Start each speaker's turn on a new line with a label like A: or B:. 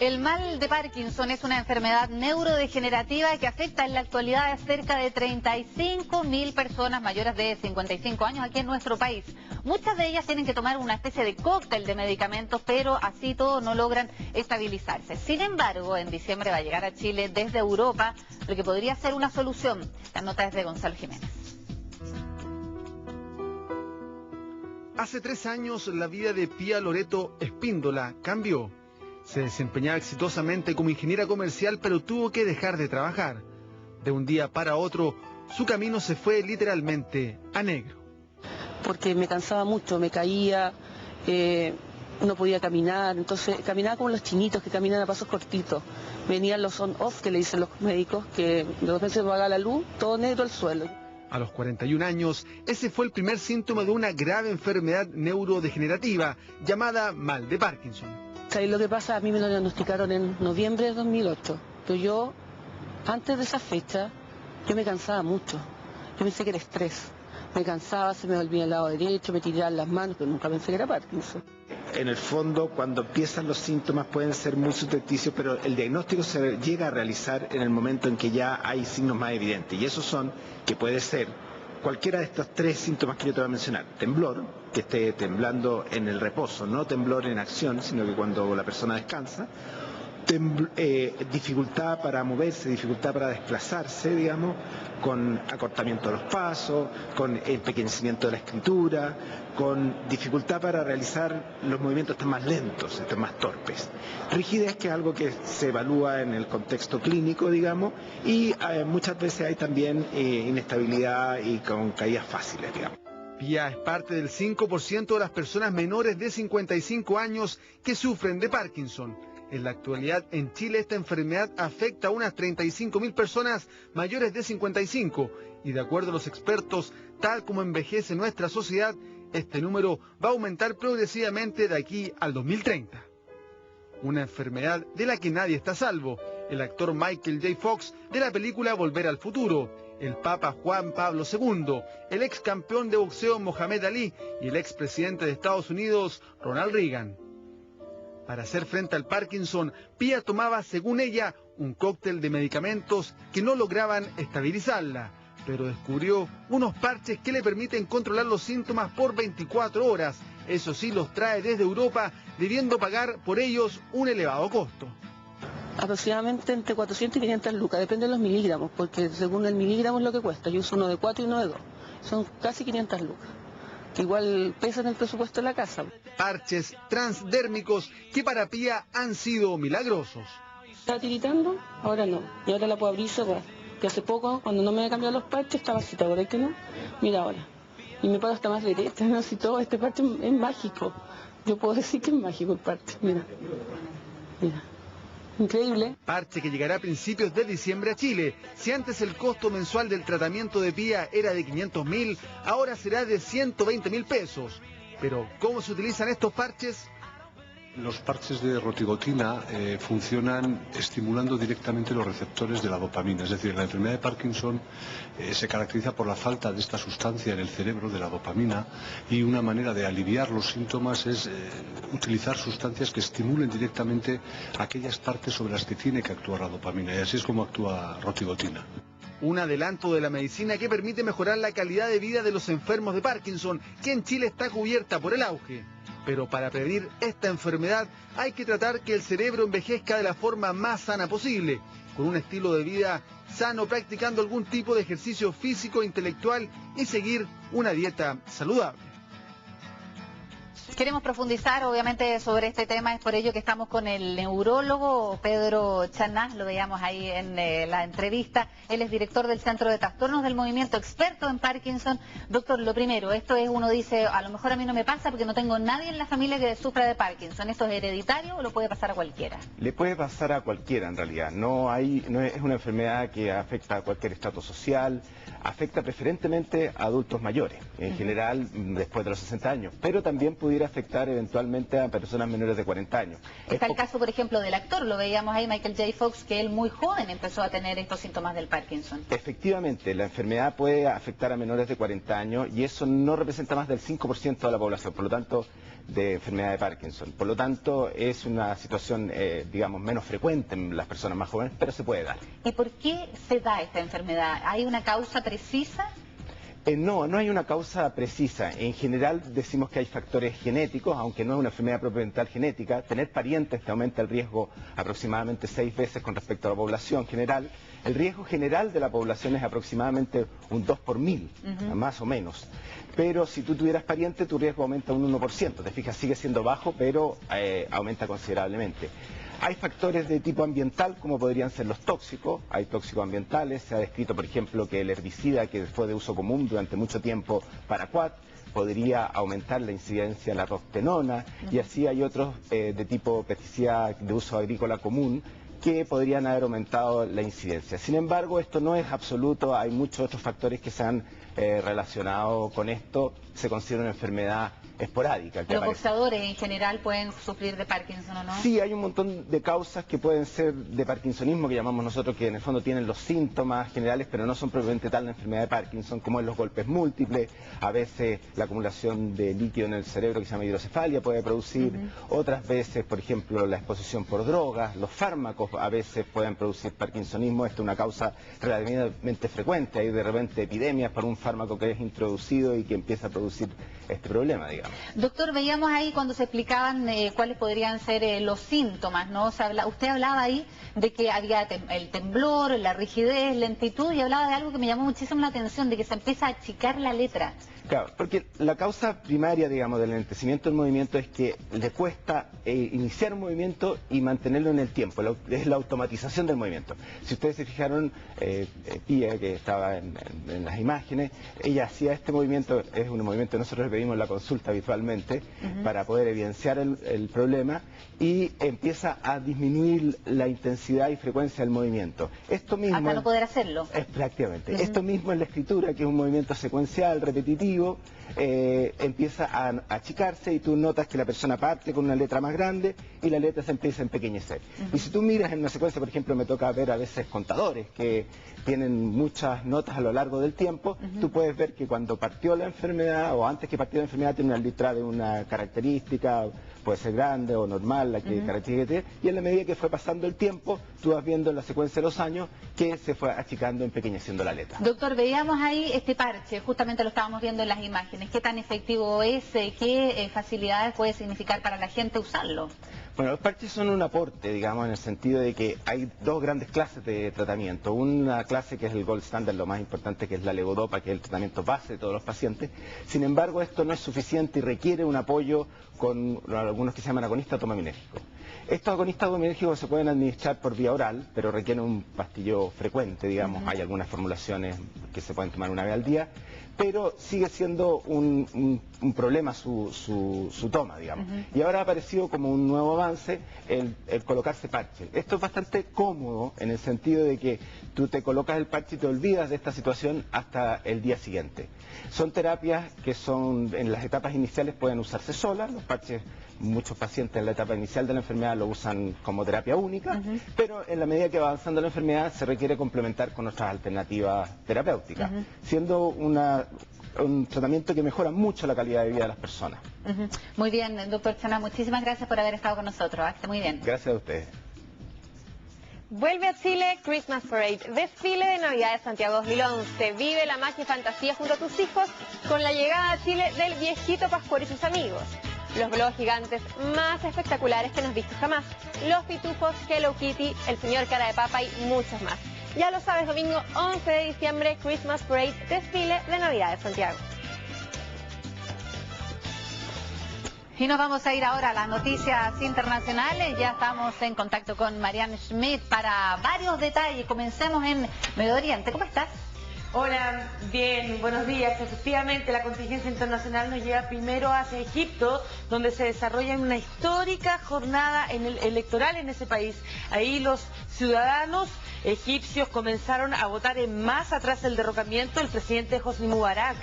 A: El mal de Parkinson es una enfermedad neurodegenerativa que afecta en la actualidad a cerca de 35.000 personas mayores de 55 años aquí en nuestro país. Muchas de ellas tienen que tomar una especie de cóctel de medicamentos, pero así todo no logran estabilizarse. Sin embargo, en diciembre va a llegar a Chile desde Europa, lo que podría ser una solución. La nota es de Gonzalo Jiménez.
B: Hace 3 años la vida de Pía Loreto Espíndola cambió. Se desempeñaba exitosamente como ingeniera comercial, pero tuvo que dejar de trabajar. De un día para otro, su camino se fue literalmente a negro.
C: Porque me cansaba mucho, me caía, no podía caminar, entonces caminaba como los chinitos que caminan a pasos cortitos. Venían los on-off que le dicen los médicos, que de repente se apaga la luz, todo negro al suelo.
B: A los 41 años, ese fue el primer síntoma de una grave enfermedad neurodegenerativa llamada mal de Parkinson.
C: ¿Sabes lo que pasa? A mí me lo diagnosticaron en noviembre de 2008, pero yo, antes de esa fecha, yo me cansaba mucho. Yo pensé que era estrés. Me cansaba, se me volvía el lado derecho, me tiraban las manos, pero nunca pensé que era Parkinson.
D: En el fondo, cuando empiezan los síntomas pueden ser muy subrepticios, pero el diagnóstico se llega a realizar en el momento en que ya hay signos más evidentes. Y esos son que puede ser cualquiera de estos 3 síntomas que yo te voy a mencionar. Temblor, que esté temblando en el reposo, no temblor en acción, sino que cuando la persona descansa. Dificultad para moverse, dificultad para desplazarse, digamos, con acortamiento de los pasos, con empequeñecimiento de la escritura, con dificultad para realizar los movimientos más lentos, más torpes. Rigidez, que es algo que se evalúa en el contexto clínico, digamos, y muchas veces hay también inestabilidad y con caídas fáciles, digamos.
B: Pía es parte del 5% de las personas menores de 55 años que sufren de Parkinson. En la actualidad, en Chile, esta enfermedad afecta a unas 35.000 personas mayores de 55 y, de acuerdo a los expertos, tal como envejece nuestra sociedad, este número va a aumentar progresivamente de aquí al 2030. Una enfermedad de la que nadie está a salvo. El actor Michael J. Fox de la película Volver al Futuro, el Papa Juan Pablo II, el ex campeón de boxeo Mohamed Ali y el expresidente de Estados Unidos Ronald Reagan. Para hacer frente al Parkinson, Pía tomaba, según ella, un cóctel de medicamentos que no lograban estabilizarla, pero descubrió unos parches que le permiten controlar los síntomas por 24 horas. Eso sí, los trae desde Europa, debiendo pagar por ellos un elevado costo.
C: Aproximadamente entre 400 y 500 lucas, depende de los miligramos, porque según el miligramo es lo que cuesta. Yo uso uno de 4 y uno de 2. Son casi 500 lucas. Que igual pesan el presupuesto de la casa.
B: Parches transdérmicos que para Pía han sido milagrosos.
C: ¿Estaba tiritando? Ahora no. Y ahora la puedo abrir y cerrar. Que hace poco, cuando no me había cambiado los parches, estaba así, ¿verdad que no? Mira ahora. Y me paro hasta más derecha, ¿no? Si todo este parche es mágico. Yo puedo decir que es mágico el parche. Mira. Mira. Increíble.
B: Parche que llegará a principios de diciembre a Chile. Si antes el costo mensual del tratamiento de Pía era de 500.000, ahora será de 120.000 pesos. Pero, ¿cómo se utilizan estos parches?
E: Los parches de rotigotina funcionan estimulando directamente los receptores de la dopamina. Es decir, la enfermedad de Parkinson se caracteriza por la falta de esta sustancia en el cerebro, de la dopamina, y una manera de aliviar los síntomas es utilizar sustancias que estimulen directamente aquellas partes sobre las que tiene que actuar la dopamina. Y así es como actúa rotigotina.
B: Un adelanto de la medicina que permite mejorar la calidad de vida de los enfermos de Parkinson, que en Chile está cubierta por el auge. Pero para prevenir esta enfermedad hay que tratar que el cerebro envejezca de la forma más sana posible, con un estilo de vida sano, practicando algún tipo de ejercicio físico e intelectual y seguir una dieta saludable.
A: Queremos profundizar obviamente sobre este tema, es por ello que estamos con el neurólogo Pedro Chanás, lo veíamos ahí en la entrevista. Él es director del Centro de Trastornos del Movimiento, experto en Parkinson. Doctor, lo primero, esto es, uno dice, a lo mejor a mí no me pasa porque no tengo nadie en la familia que sufra de Parkinson. ¿Esto es hereditario o lo puede pasar a cualquiera?
F: Le puede pasar a cualquiera en realidad, no es una enfermedad que afecta a cualquier estrato social, afecta preferentemente a adultos mayores, en general después de los 60 años, pero también pudiera afectar eventualmente a personas menores de 40 años.
A: Está el caso, por ejemplo, del actor, lo veíamos ahí, Michael J. Fox, que él muy joven empezó a tener estos síntomas del Parkinson.
F: Efectivamente, la enfermedad puede afectar a menores de 40 años y eso no representa más del 5% de la población, por lo tanto, de enfermedad de Parkinson. Por lo tanto, es una situación, digamos, menos frecuente en las personas más jóvenes, pero se puede dar.
A: ¿Y por qué se da esta enfermedad? ¿Hay una causa precisa?
F: No hay una causa precisa. En general decimos que hay factores genéticos, aunque no es una enfermedad propiamente genética. Tener parientes te aumenta el riesgo aproximadamente 6 veces con respecto a la población general. El riesgo general de la población es aproximadamente un 2 por 1000, más o menos. Pero si tú tuvieras pariente, tu riesgo aumenta un 1%. Te fijas, sigue siendo bajo, pero aumenta considerablemente. Hay factores de tipo ambiental, como podrían ser los tóxicos. Hay tóxicos ambientales. Se ha descrito, por ejemplo, que el herbicida que fue de uso común durante mucho tiempo, paraquat, podría aumentar la incidencia de la rostenona. Y así hay otros de tipo pesticida de uso agrícola común que podrían haber aumentado la incidencia. Sin embargo, esto no es absoluto. Hay muchos otros factores que se han relacionado con esto. Se considera una enfermedad esporádica.
A: ¿Los boxeadores en general pueden sufrir de Parkinson o no?
F: Sí, hay un montón de causas que pueden ser de parkinsonismo, que llamamos nosotros, que en el fondo tienen los síntomas generales, pero no son propiamente tal la enfermedad de Parkinson, como en los golpes múltiples. A veces la acumulación de líquido en el cerebro, que se llama hidrocefalia, puede producir. Otras veces, por ejemplo, la exposición por drogas. Los fármacos a veces pueden producir parkinsonismo. Esta es una causa relativamente frecuente. Hay de repente epidemias por un fármaco que es introducido y que empieza a producir este problema, digamos.
A: Doctor, veíamos ahí cuando se explicaban cuáles podrían ser los síntomas, ¿no? Usted hablaba ahí de que había el temblor, la rigidez, lentitud, y hablaba de algo que me llamó muchísimo la atención, de que se empieza a achicar la letra.
F: Claro, porque la causa primaria, digamos, del enlentecimiento del movimiento es que le cuesta iniciar un movimiento y mantenerlo en el tiempo. Es la automatización del movimiento. Si ustedes se fijaron, Pía, que estaba en las imágenes, ella hacía este movimiento, es un movimiento que nosotros le pedimos la consulta habitualmente para poder evidenciar el problema, y empieza a disminuir la intensidad y frecuencia del movimiento. Esto mismo...
A: Hasta no poder hacerlo.
F: Prácticamente. Esto mismo en la escritura, que es un movimiento secuencial, repetitivo, empieza a achicarse y tú notas que la persona parte con una letra más grande y la letra se empieza a empequeñecer. Y si tú miras en una secuencia, por ejemplo, me toca ver a veces contadores que tienen muchas notas a lo largo del tiempo, tú puedes ver que cuando partió la enfermedad o antes que partió la enfermedad tiene una letra de una característica, puede ser grande o normal, la que característica, y en la medida que fue pasando el tiempo, tú vas viendo en la secuencia de los años que se fue achicando, empequeñeciendo la letra.
A: Doctor, veíamos ahí este parche, justamente lo estábamos viendo en las imágenes. ¿Qué tan efectivo es? ¿Qué facilidades puede significar para la gente usarlo?
F: Bueno, los parches son un aporte, digamos, en el sentido de que hay dos grandes clases de tratamiento. Una clase que es el gold standard, lo más importante, que es la levodopa, que es el tratamiento base de todos los pacientes. Sin embargo, esto no es suficiente y requiere un apoyo con algunos que se llaman agonistas dopaminérgicos. Estos agonistas dopaminérgicos se pueden administrar por vía oral, pero requieren un pastillo frecuente, digamos. Hay algunas formulaciones que se pueden tomar una vez al día, pero sigue siendo un problema su toma, digamos. Y ahora ha aparecido como un nuevo avance el colocarse parche. Esto es bastante cómodo en el sentido de que tú te colocas el parche y te olvidas de esta situación hasta el día siguiente. Son terapias que son, en las etapas iniciales pueden usarse solas. Los parches, muchos pacientes en la etapa inicial de la enfermedad lo usan como terapia única, pero en la medida que va avanzando la enfermedad se requiere complementar con otras alternativas terapéuticas, siendo un tratamiento que mejora mucho la calidad de vida de las personas.
A: Muy bien, doctor Chana, muchísimas gracias por haber estado con nosotros. Está muy bien.
F: Gracias a ustedes.
G: Vuelve a Chile Christmas Parade, desfile de Navidad de Santiago 2011. Vive la magia y fantasía junto a tus hijos con la llegada a Chile del viejito Pascuero y sus amigos. Los globos gigantes más espectaculares que no has visto jamás. Los pitufos, Hello Kitty, el señor cara de papa y muchos más. Ya lo sabes, domingo 11 de diciembre, Christmas Parade, desfile de Navidad de Santiago.
A: Y nos vamos a ir ahora a las noticias internacionales. Ya estamos en contacto con Marianne Schmidt para varios detalles. Comencemos en Medio Oriente. ¿Cómo estás?
H: Hola, bien, buenos días. Efectivamente, la contingencia internacional nos lleva primero hacia Egipto, donde se desarrolla una histórica jornada electoral en ese país. Ahí los ciudadanos egipcios comenzaron a votar en masa tras el derrocamiento del presidente Hosni Mubarak.